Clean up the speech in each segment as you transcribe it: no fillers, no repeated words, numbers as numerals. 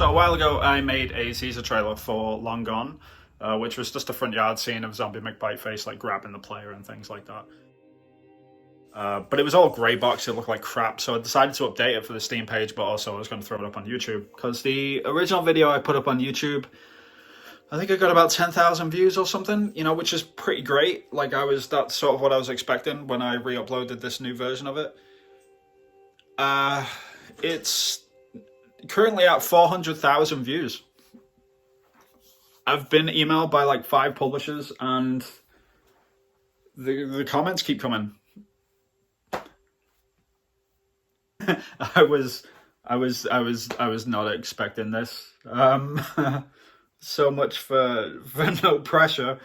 So a while ago, I made a teaser trailer for Long Gone, which was just a front yard scene of Zombie McBiteface like grabbing the player and things like that. But it was all grey box, it looked like crap, so I decided to update it for the Steam page, but also I was going to throw it up on YouTube, because the original video I put up on YouTube, I think I got about 10,000 views or something, you know, which is pretty great. Like, that's sort of what I was expecting when I re-uploaded this new version of it. It's currently at 400,000 views. I've been emailed by like 5 publishers, and the comments keep coming. I was not expecting this. So much for no pressure.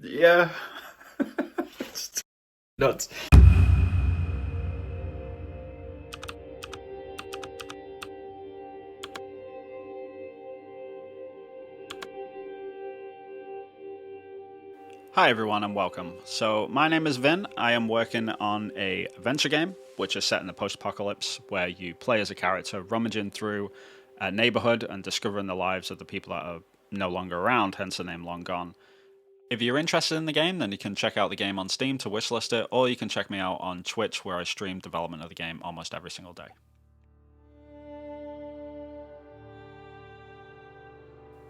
Yeah. It's nuts. Hi everyone and welcome. So my name is Vin. I am working on a adventure game which is set in the post-apocalypse, where you play as a character rummaging through a neighborhood and discovering the lives of the people that are no longer around, hence the name Long Gone. If you're interested in the game, then you can check out the game on Steam to wishlist it, or you can check me out on Twitch, where I stream development of the game almost every single day.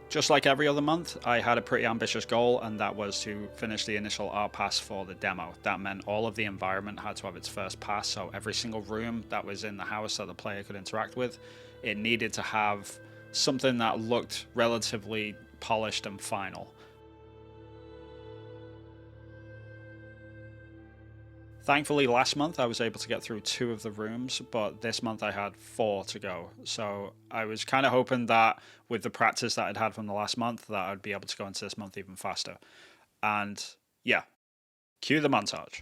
Just like every other month, I had a pretty ambitious goal, and that was to finish the initial art pass for the demo. That meant all of the environment had to have its first pass, so every single room that was in the house that the player could interact with, it needed to have something that looked relatively polished and final. Thankfully, last month I was able to get through 2 of the rooms, but this month I had 4 to go. So I was kind of hoping that with the practice that I'd had from the last month, that I'd be able to go into this month even faster. And yeah, cue the montage.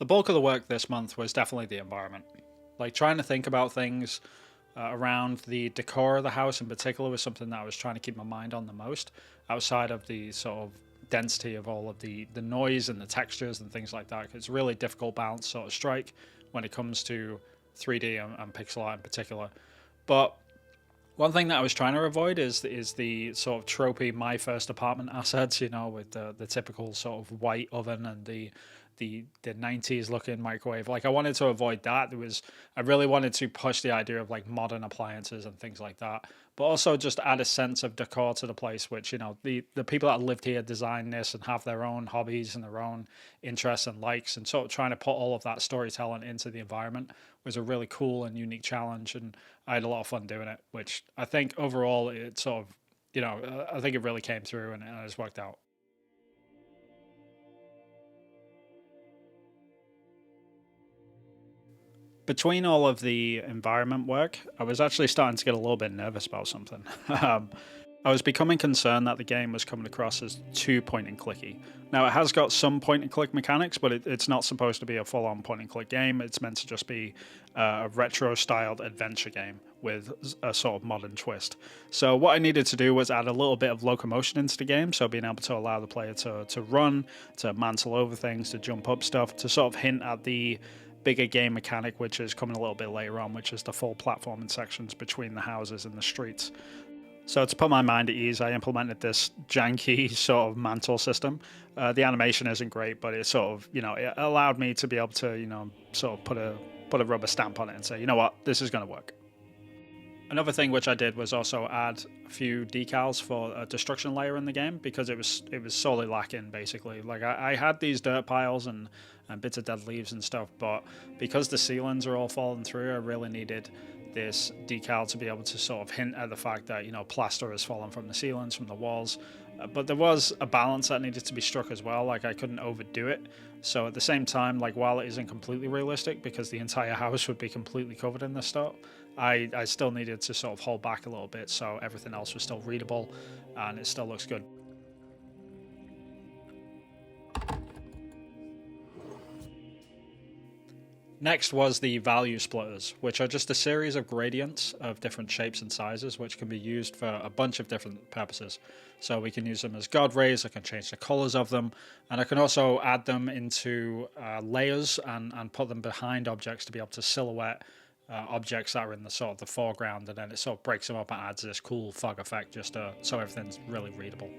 The bulk of the work this month was definitely the environment. Like, trying to think about things around the decor of the house in particular was something that I was trying to keep my mind on the most, outside of the sort of density of all of the noise and the textures and things like that. It's a really difficult balance sort of strike when it comes to 3D and pixel art in particular. But one thing that I was trying to avoid is the sort of tropey My First Apartment assets, you know, with the typical sort of white oven and the 90s looking microwave. Like, I wanted to avoid that. I really wanted to push the idea of like modern appliances and things like that, but also just add a sense of decor to the place, which, you know, the people that lived here designed this and have their own hobbies and their own interests and likes, and sort of trying to put all of that storytelling into the environment was a really cool and unique challenge, and I had a lot of fun doing it, which I think overall it sort of, you know, I think it really came through and it just worked out. Between all of the environment work, I was actually starting to get a little bit nervous about something. I was becoming concerned that the game was coming across as too point and clicky. Now, it has got some point and click mechanics, but it's not supposed to be a full-on point and click game. It's meant to just be a retro-styled adventure game with a sort of modern twist. So what I needed to do was add a little bit of locomotion into the game, so being able to allow the player to run, to mantle over things, to jump up stuff, to sort of hint at the bigger game mechanic, which is coming a little bit later on, which is the full platforming sections between the houses and the streets. So to put my mind at ease, I implemented this janky sort of mantle system. The animation isn't great, but it sort of, it allowed me to be able to, sort of put a rubber stamp on it and say, you know what, this is going to work. Another thing which I did was also add a few decals for a destruction layer in the game, because it was sorely lacking, basically. Like I had these dirt piles and bits of dead leaves and stuff, but because the ceilings are all falling through, I really needed this decal to be able to sort of hint at the fact that, plaster has fallen from the ceilings, from the walls. But there was a balance that needed to be struck as well. Like I couldn't overdo it. So at the same time, like while it isn't completely realistic because the entire house would be completely covered in this stuff, I still needed to sort of hold back a little bit so everything else was still readable and it still looks good. Next was the value splitters, which are just a series of gradients of different shapes and sizes, which can be used for a bunch of different purposes. So we can use them as God rays, I can change the colors of them, and I can also add them into layers and put them behind objects to be able to silhouette objects that are in the sort of the foreground, and then it sort of breaks them up and adds this cool fog effect just so everything's really readable.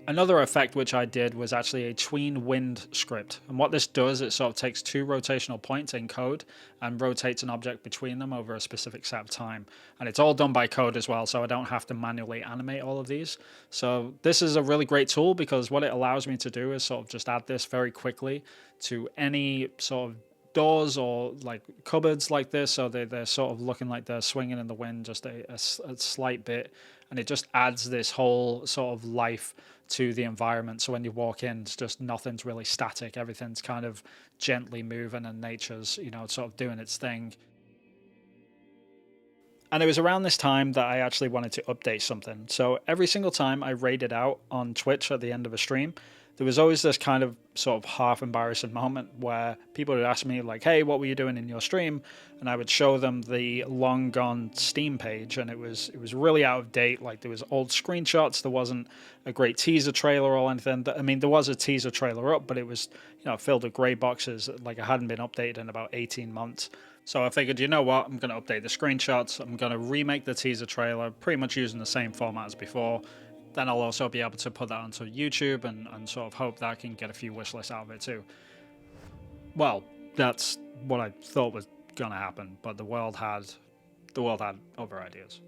Another effect which I did was actually a tween wind script. And what this does, it sort of takes two rotational points in code and rotates an object between them over a specific set of time. And it's all done by code as well, so I don't have to manually animate all of these. So this is a really great tool because what it allows me to do is sort of just add this very quickly to any sort of doors or like cupboards like this, so they're sort of looking like they're swinging in the wind just a slight bit, and it just adds this whole sort of life to the environment. So when you walk in, it's just nothing's really static, everything's kind of gently moving and nature's sort of doing its thing. And it was around this time that I actually wanted to update something. So every single time I raided out on Twitch at the end of a stream, there was always this kind of sort of half embarrassing moment where people would ask me like, hey, what were you doing in your stream? And I would show them the long gone Steam page, and it was really out of date. Like there was old screenshots, there wasn't a great teaser trailer or anything. I mean, there was a teaser trailer up, but it was filled with gray boxes. Like it hadn't been updated in about 18 months. So I figured, you know what, I'm going to update the screenshots, I'm going to remake the teaser trailer pretty much using the same format as before. Then I'll also be able to put that onto YouTube and sort of hope that I can get a few wish lists out of it too. Well, that's what I thought was going to happen, but the world had other ideas.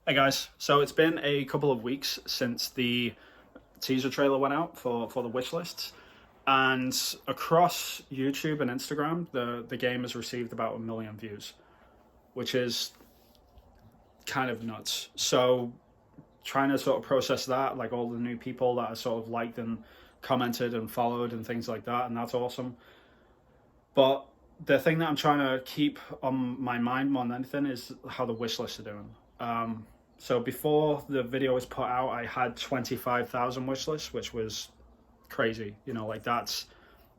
Hey guys, so it's been a couple of weeks since the teaser trailer went out for the wish lists, and across YouTube and Instagram, the game has received about 1 million views, which is kind of nuts. So trying to sort of process that, like all the new people that are sort of liked and commented and followed and things like that, and that's awesome. But the thing that I'm trying to keep on my mind more than anything is how the wish lists are doing. So before the video was put out, I had 25,000 wish lists, which was crazy. Like that's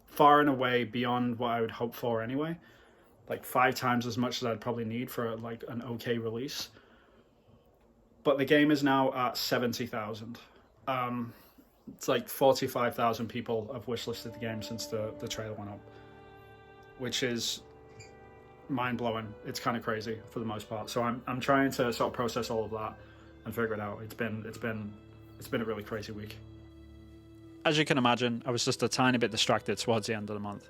far and away beyond what I would hope for anyway. Like 5 times as much as I'd probably need for like an okay release. But the game is now at 70,000. It's like 45,000 people have wishlisted the game since the trailer went up, which is mind-blowing. It's kind of crazy for the most part. So I'm trying to sort of process all of that and figure it out. It's been a really crazy week. As you can imagine, I was just a tiny bit distracted towards the end of the month.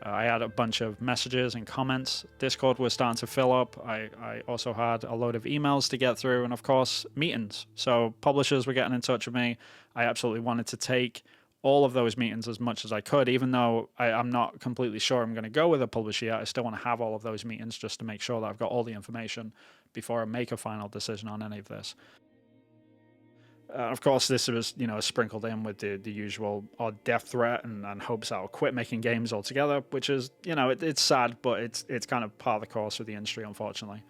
I had a bunch of messages and comments. Discord was starting to fill up. I also had a load of emails to get through, and of course, meetings. So publishers were getting in touch with me. I absolutely wanted to take all of those meetings as much as I could, even though I'm not completely sure I'm going to go with a publisher yet. I still want to have all of those meetings just to make sure that I've got all the information before I make a final decision on any of this. Of course, this was, sprinkled in with the usual odd death threat and hopes that I'll quit making games altogether, which is, it's sad, but it's kind of part of the course of the industry, unfortunately.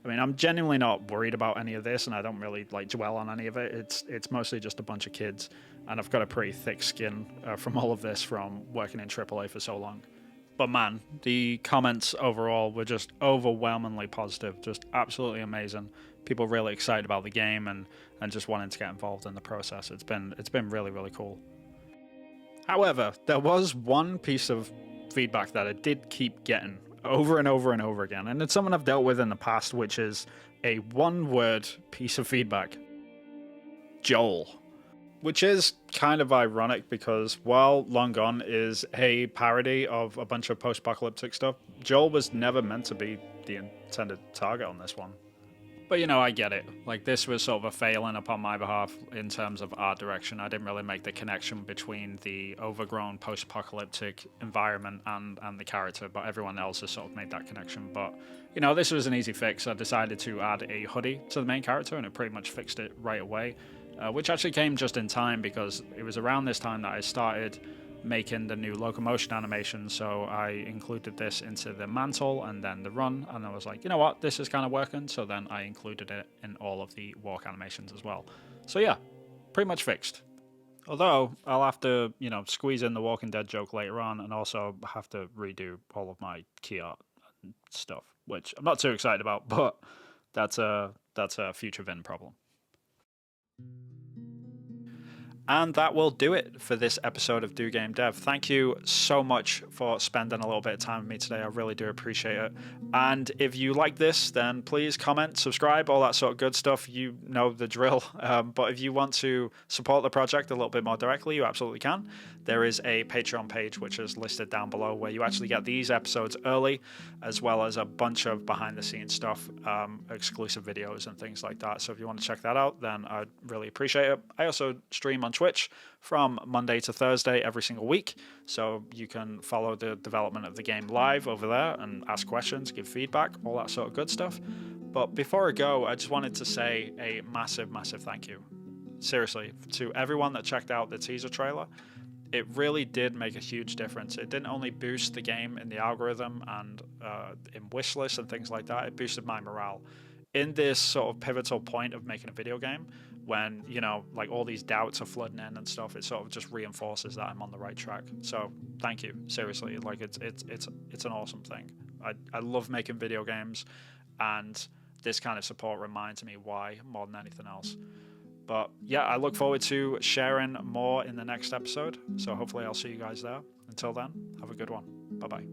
I mean, I'm genuinely not worried about any of this, and I don't really dwell on any of it. It's mostly just a bunch of kids, and I've got a pretty thick skin from all of this from working in AAA for so long. But man, the comments overall were just overwhelmingly positive, just absolutely amazing. People really excited about the game and just wanting to get involved in the process. It's been really, really cool. However, there was one piece of feedback that I did keep getting over and over and over again, and it's someone I've dealt with in the past, which is a one-word piece of feedback. Joel. Which is kind of ironic because while Long Gone is a parody of a bunch of post-apocalyptic stuff, Joel was never meant to be the intended target on this one. But, you know, I get it. Like, this was sort of a failing upon my behalf in terms of art direction. I didn't really make the connection between the overgrown post-apocalyptic environment and the character, but everyone else has sort of made that connection. But, you know, this was an easy fix. I decided to add a hoodie to the main character, and it pretty much fixed it right away. Which actually came just in time because it was around this time that I started making the new locomotion animation, so I included this into the mantle and then the run, and I was like, you know what, this is kind of working, so then I included it in all of the walk animations as well. So yeah, pretty much fixed. Although I'll have to, you know, squeeze in the Walking Dead joke later on, and also have to redo all of my key art and stuff, which I'm not too excited about, but that's a future Vin problem. And that will do it for this episode of DoGameDev. Thank you so much for spending a little bit of time with me today. I really do appreciate it. And if you like this, then please comment, subscribe, all that sort of good stuff. You know the drill. But if you want to support the project a little bit more directly, you absolutely can. There is a Patreon page, which is listed down below, where you actually get these episodes early, as well as a bunch of behind-the-scenes stuff, exclusive videos and things like that. So if you want to check that out, then I'd really appreciate it. I also stream on Twitch from Monday to Thursday every single week, so you can follow the development of the game live over there and ask questions, give feedback, all that sort of good stuff. But before I go, I just wanted to say a massive thank you, seriously, to everyone that checked out the teaser trailer. It really did make a huge difference. It didn't only boost the game in the algorithm and in wish lists and things like that, it boosted my morale. In this sort of pivotal point of making a video game, when, you know, like all these doubts are flooding in and stuff, it sort of just reinforces that I'm on the right track. So thank you, seriously. Like it's an awesome thing. I love making video games, and this kind of support reminds me why more than anything else. But yeah, I look forward to sharing more in the next episode. So hopefully I'll see you guys there. Until then, have a good one. Bye-bye.